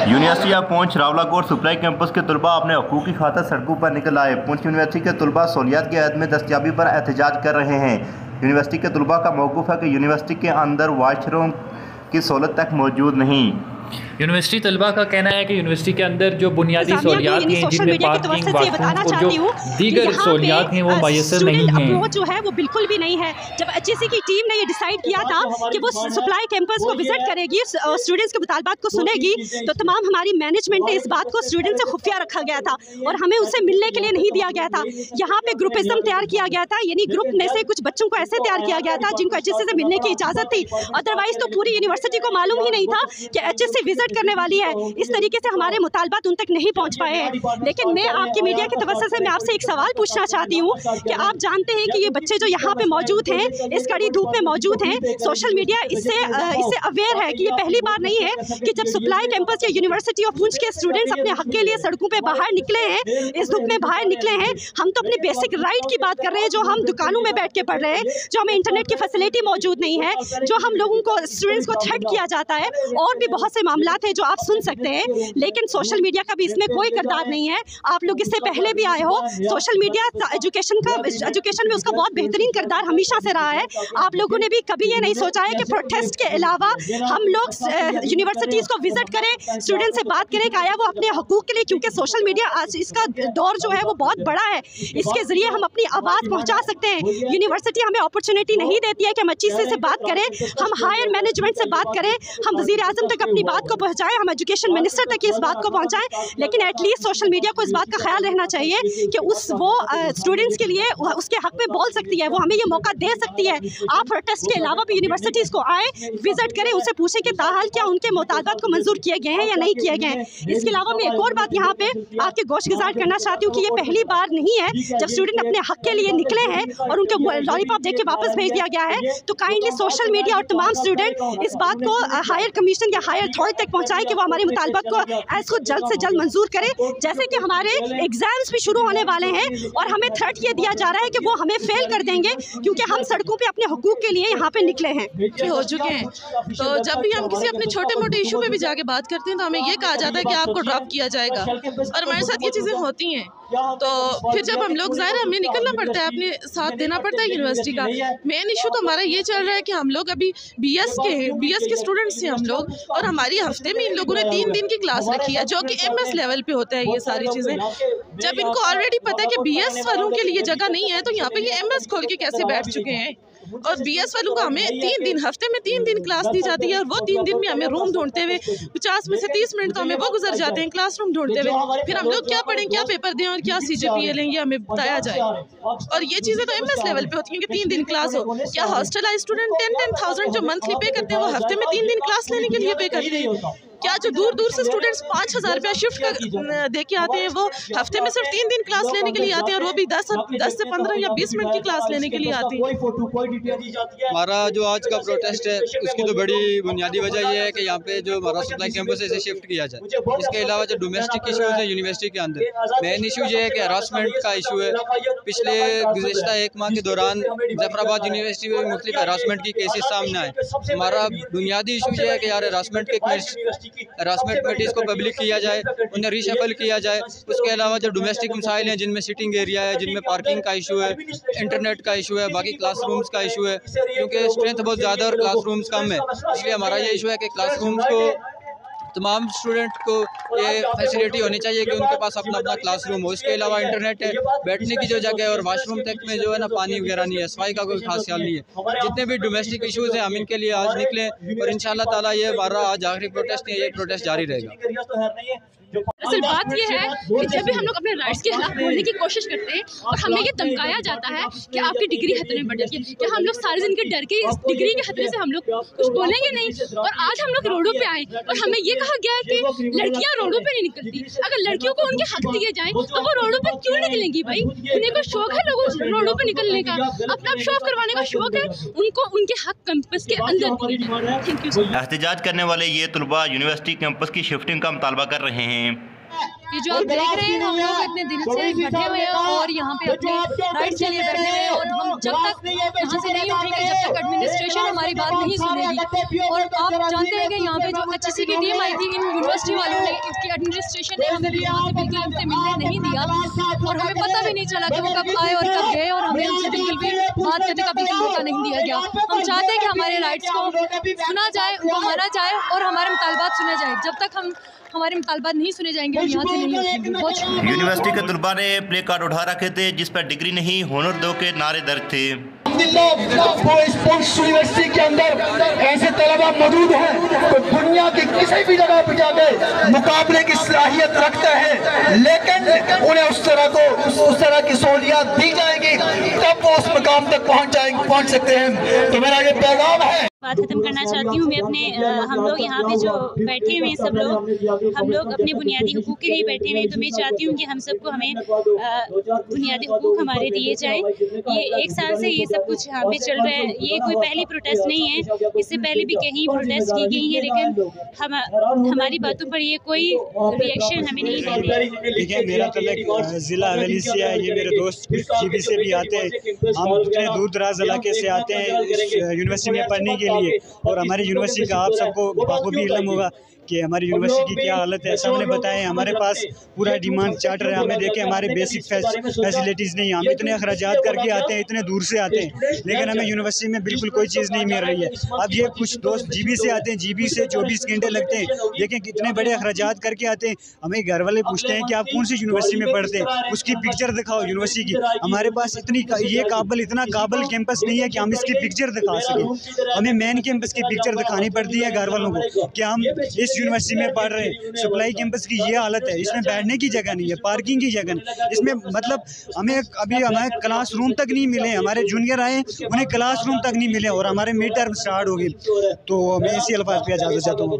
University of Poonch Rawalakot supply campus के तलबा अपने हकूक़ की खातिर सड़कों पर निकल आए। पूंछ यूनिवर्सिटी के तलबा सहूलियात की हद में दस्तयाबी पर एहतजाज कर रहे हैं। यूनिवर्सिटी के तलबा का मौक़िफ़ है कि यूनिवर्सिटी के अंदर वाशरूम की सहूलत तक मौजूद नहीं। यूनिवर्सिटी तलबा का कहना है कि यूनिवर्सिटी के अंदर जो बुनियादी सहूलियात हैं जिनमें पार्किंग, वाशरूम और जो दीगर सहूलियात हैं वो मैसर नहीं हैं। वो जो है वो बिल्कुल भी नहीं है। जब HEC की टीम ने ये डिसाइड किया था कि वो सप्लाई कैंपस को विजिट करेगी, स्टूडेंट्स के मुतालबात को सुनेगी, तो तमाम हमारी मैनेजमेंट ने इस बात को स्टूडेंट से खुफिया रखा गया था और हमें उससे मिलने के लिए नहीं दिया गया था। यहाँ पे ग्रुपिज्म तैयार किया गया था, यानी ग्रुप में से कुछ बच्चों को ऐसे तैयार किया गया था जिनको HEC से मिलने की इजाज़त थी। अदरवाइज तो पूरी यूनिवर्सिटी को मालूम ही नहीं था कि HEC विजिट करने वाली है। इस तरीके से हमारे मुतालबात उन तक नहीं पहुंच पाए हैं। लेकिन मैं आपकी मीडिया की तवज्जो से मैं आपसे एक सवाल पूछना चाहती हूँ कि आप जानते हैं कि ये बच्चे जो यहाँ पे मौजूद हैं, इस कड़ी धूप में मौजूद हैं, सोशल मीडिया इससे अवेयर है कि ये पहली बार नहीं है कि जब सप्लाई कैंपस या यूनिवर्सिटी ऑफ पूंछ के स्टूडेंट्स अपने हक के लिए सड़कों पर बाहर निकले हैं, इस धूप में बाहर निकले हैं। हम तो अपनी बेसिक राइट की बात कर रहे हैं, जो हम दुकानों में बैठ के पढ़ रहे हैं, जो हमें इंटरनेट की फैसिलिटी मौजूद नहीं है, जो हम लोगों को स्टूडेंट्स को थ्रेट किया जाता है, और भी बहुत से मामला हैं जो आप सुन सकते हैं। लेकिन सोशल मीडिया का भी इसमें कोई किरदार नहीं है। आप लोग इससे पहले भी आए हो, सोशल मीडिया एजुकेशन में उसका बहुत बेहतरीन किरदार हमेशा से रहा है। आप लोगों ने भी कभी ये नहीं सोचा है कि प्रोटेस्ट के अलावा हम लोग यूनिवर्सिटीज़ को विजिट करें, स्टूडेंट से बात करें, आया वो अपने हकूक़ के लिए, क्योंकि सोशल मीडिया आज इसका दौर जो है वो बहुत बड़ा है, इसके ज़रिए हम अपनी आवाज़ पहुँचा सकते हैं। यूनिवर्सिटी हमें अपॉर्चुनिटी नहीं देती है कि हम HEC से बात करें, हम हायर मैनेजमेंट से बात करें, हम वज़ीर-ए-आज़म तक अपनी बात को पहुँचाएँ, हम एजुकेशन मिनिस्टर तक इस बात को पहुंचाएं। लेकिन एटलीस्ट सोशल मीडिया को इस बात का ख्याल रहना चाहिए कि वो स्टूडेंट्स के लिए उसके हक में बोल सकती है, वो हमें ये मौका दे सकती है। आप प्रोटेस्ट के अलावा भी यूनिवर्सिटीज़ को आए, विजिट करें, उनसे पूछें कि ताहाल क्या उनके मुतालबात को मंजूर किए गए हैं या नहीं किए गए हैं। इसके अलावा मैं एक और बात यहाँ पे आपके गोशगुजार करना चाहती हूँ कि ये पहली बार नहीं है जब स्टूडेंट अपने हक के लिए निकले हैं और उनके लॉलीपॉप देख के वापस भेज दिया गया है। तो काइंडली सोशल मीडिया और तमाम स्टूडेंट इस बात को हायर कमीशन या हायर अथॉरिटी तक पहुँचाएं कि वो हमारी मुतालबात को इसको जल्द से जल्द मंजूर करें। जैसे कि हमारे एग्जाम्स भी शुरू होने वाले हैं और हमें थ्रेट ये दिया जा रहा है कि वो हमें फेल कर देंगे क्योंकि हम सड़कों पे अपने हुकूक के लिए यहाँ पे निकले हैं, हो चुके हैं। तो जब भी हम किसी अपने छोटे मोटे इशू पे भी जाके बात करते हैं तो हमें ये कहा जाता है कि आपको ड्रॉप किया जाएगा, और हमारे साथ ये चीज़ें होती हैं। तो फिर जब हम लोग ज़ाहिर हमें निकलना पड़ता है, अपने साथ देना पड़ता है यूनिवर्सिटी का। मेन इशू तो हमारा ये चल रहा है कि हम लोग अभी BS के स्टूडेंट्स हैं हम लोग, और हमारी हफ्ते में इन लोगों ने 3 दिन की क्लास रखी है जो कि MS लेवल पे होता है ये सारी चीज़ें। जब इनको ऑलरेडी पता है कि BS वालों के लिए जगह नहीं है, तो यहाँ पे ये MS खोल के कैसे बैठ चुके हैं। और BS वालों को हमें 3 दिन हफ्ते में 3 दिन क्लास दी जाती है, और वो 3 दिन में हमें रूम ढूंढते हुए 50 में से 30 मिनट तो हमें वो गुजर जाते हैं क्लासरूम ढूंढते हुए। फिर हम लोग क्या पढ़ें, क्या पेपर दें और क्या CGPA लेंगे, हमें बताया जाए। और ये चीज़ें तो MS लेवल पे होती हैं कि 3 दिन क्लास हो। क्या हॉस्टलाइज स्टूडेंट 10,000 जो मंथली पे करते हैं वो हफ्ते में 3 दिन क्लास लेने के लिए पे करते हैं? क्या जो दूर दूर से स्टूडेंट्स 5,000 रुपया शिफ्ट दे के आते हैं वो हफ्ते में सिर्फ 3 दिन क्लास लेने के लिए आते हैं, और वो भी 10 से 15 या 20 मिनट की क्लास लेने के लिए आते हैं? हमारा जो आज का प्रोटेस्ट है उसकी तो बड़ी बुनियादी वजह यह है कि यहाँ पे जो हमारा सप्लाई कैंपस है इसे शिफ्ट किया जाए। इसके अलावा जो डोमेस्टिक इशूज़ हैं यूनिवर्सिटी के अंदर, मेन इशू ये है कि हरासमेंट का इशू है। पिछले गुज़श्ता 1 माह के दौरान जफराबाद यूनिवर्सिटी में मुख्तलिफ हरासमेंट की केसेस सामने आए। हमारा बुनियादी इशू ये है कि यार हरासमेंट कमेटीज़ को पब्लिक किया जाए, उन्हें रीशफल किया जाए। उसके अलावा जो डोमेस्टिक मसाइल हैं जिनमें सिटिंग एरिया है, जिनमें पार्किंग का इशू है, इंटरनेट का इशू है, बाकी क्लासरूम्स का इशू है, क्योंकि स्ट्रेंथ बहुत ज़्यादा और क्लासरूम्स कम है। इसलिए हमारा ये इशू है कि क्लासरूम्स को तमाम स्टूडेंट को ये फैसिलिटी होनी चाहिए कि उनके पास अपना अपना क्लासरूम हो। इसके अलावा इंटरनेट है, बैठने की जो जगह है, और वाशरूम तक में जो है ना पानी वगैरह नहीं है, सफाई का कोई खास ख्याल नहीं है। जितने भी डोमेस्टिक इशूज़ हैं हम इनके लिए आज निकले, और इंशाल्लाह ताला ये हमारा आज आखिरी प्रोटेस्ट नहीं है, ये प्रोटेस्ट जारी रहेगा। असल बात यह है कि जब भी हम लोग अपने राइट्स के खिलाफ बोलने की कोशिश करते हैं और हमें ये धमकाया जाता है कि आपकी डिग्री खतरे में बढ़ जाती है, कि हम लोग सारे दिन के डर के इस डिग्री के खतरे से हम लोग कुछ बोलेंगे नहीं। और आज हम लोग रोडों पे आए और हमें ये कहा गया है कि लड़कियां रोडों पे नहीं निकलती। अगर लड़कियों को उनके हक दिए जाएं तो वो रोडों पे क्यों निकलेंगी? भाई उन्हें को शौक है लोगों रोडों पे निकलने का, अपना शो ऑफ करवाने का शौक है, उनको उनके हक कैंपस के अंदर दिए जाए। Thank you. एहतजाज करने वाले ये तलबा यूनिवर्सिटी कैंपस की शिफ्टिंग का मुतालबा कर रहे हैं। ये जो आप देख रहे हैं, हम लोग इतने दिन से बैठे हुए हैं और यहाँ पे अपने राइट्स के लिए बैठे हुए हैं, और हम जब तक यहाँ से नहीं उठेंगे, जब तक एडमिनिस्ट्रेशन हमारी बात नहीं सुनेगी। और आप जानते हैं कि यहाँ पे जो HEC की टीम आई थी, इन यूनिवर्सिटी वालों ने, इसकी एडमिनिस्ट्रेशन ने हमें यहाँ से बिल्कुल हमसे मिलने नहीं दिया और हमें पता भी नहीं चला कि वो कब आए और कब गए, और हमें उनसे बिल्कुल भी बात करने का बिल्कुल मौका नहीं दिया गया। हम चाहते हैं कि हमारे राइट्स को सुना जाए, उनको माना जाए और हमारे मुतालबात सुने जाए। जब तक हम हमारे मुतालबात नहीं सुने जाएंगे हम यहाँ से नहीं उठेंगे। बहुत शुक्रिया। यूनिवर्सिटी के तलबा ने प्ले कार्ड उठा रखे थे जिस पर डिग्री नहीं हुनर दो के नारे दर्ज थे। यूनिवर्सिटी के अंदर ऐसे तलबा मौजूद हैं तो दुनिया की किसी भी जगह पर जाकर मुकाबले की सलाहियत रखते हैं, लेकिन उन्हें उस तरह की सहूलियात दी जाएगी तब वो उस मुकाम तक पहुँच सकते हैं। तो मेरा ये पैगाम है। बात खत्म करना चाहती हूँ मैं अपने हम लोग यहाँ पे जो बैठे हुए हैं सब लोग, हम लोग अपने बुनियादी हुकूक के लिए बैठे हुए हैं। तो मैं चाहती हूँ कि हम सबको हमें बुनियादी हुकूक हमारे दिए जाएं। ये 1 साल से ये सब कुछ यहाँ पे चल रहा है, ये कोई पहली प्रोटेस्ट नहीं है, इससे पहले भी कहीं प्रोटेस्ट की गई है, लेकिन हमारी बातों पर ये कोई रिएक्शन हमें नहीं दे रही। देखिए, मेरा तलक ज़िला हवेली से है, ये मेरे दोस्त GB से भी आते हैं। हम इतने दूर दराज इलाके से आते हैं यूनिवर्सिटी में पढ़ने के लिए, और हमारी यूनिवर्सिटी का आप सबको बखूबी इल्म होगा कि हमारी यूनिवर्सिटी की क्या हालत है। सबने बताया हमारे पास पूरा डिमांड चार्टर है, हमें देखें हमारे बेसिक फैसिलिटीज़ नहीं, हम इतने अखराजात करके आते हैं, इतने दूर से आते हैं, लेकिन हमें यूनिवर्सिटी में बिल्कुल कोई चीज़ नहीं मिल रही है। अब ये कुछ दोस्त GB से आते हैं, GB से 24 घंटे लगते हैं, देखें कितने बड़े अखराजात करके आते हैं। हमें घर वाले पूछते हैं कि आप कौन सी यूनिवर्सिटी में पढ़ते हैं, उसकी पिक्चर दिखाओ यूनिवर्सिटी की। हमारे पास इतना काबिल कैंपस नहीं है कि हम इसकी पिक्चर दिखा सकें। हमें मेन कैंपस की पिक्चर दिखानी पड़ती है घर वालों को कि हम इस यूनिवर्सिटी में पढ़ रहे हैं। सप्लाई कैंपस की ये हालत है, इसमें बैठने की जगह नहीं है, पार्किंग की जगह नहीं, इसमें मतलब हमें क्लासरूम तक नहीं मिले। हमारे जूनियर आए, उन्हें क्लासरूम तक नहीं मिले और हमारे मिड टर्म स्टार्ट हो गई। तो मैं इसी अल्फाज पे इजाज़त चाहता हूँ।